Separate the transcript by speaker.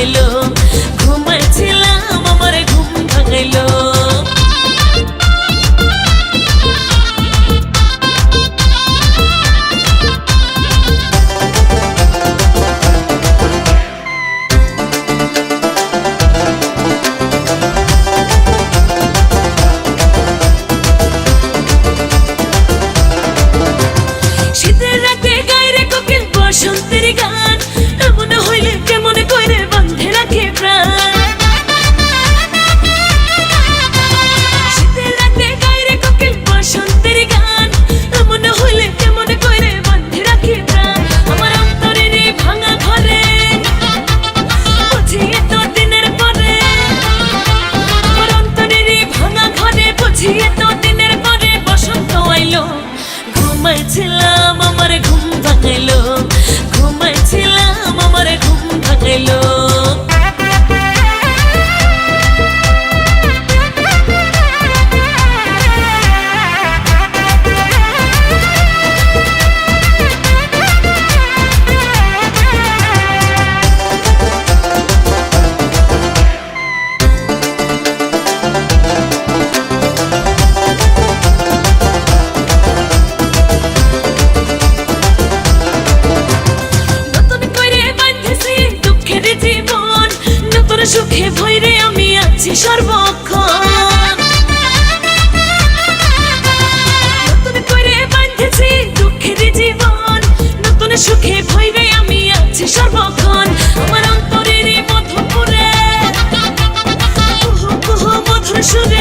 Speaker 1: ভাঙাইলো, ঘুমাইছিলাম আমার ঘুম ভাঙাইলো। বসন্তের গান এমন হইলে কেমন কইরে বাঁধে রাখে প্রাণ। শীতের রাতে গায়ে কোকিল বসন্তের গান এমন হইলে কেমন কইরে বাঁধে রাখে প্রাণ। আমার অন্তরের ভাঙা ঘরে বুঝি এত দিনের পরে, আমার অন্তরের ভাঙা ঘরে বুঝি এত দিনের পরে বসন্ত আইলো, ঘুমাইছিলাম আমার ঘুম ভাঙাইলো, ঘুমাইছিলাম আমার ঘুম ভাঙাইলো। সুখে ভৈরে আমি আছি সর্বক্ষণ, নতুন করে বাঁধেছি দুঃখের জীবন, নতুন সুখে ভৈরে আমি আছি সর্বক্ষণ। আমার অন্তরের মধুপুরে কুহু কুহু মধুর সুরে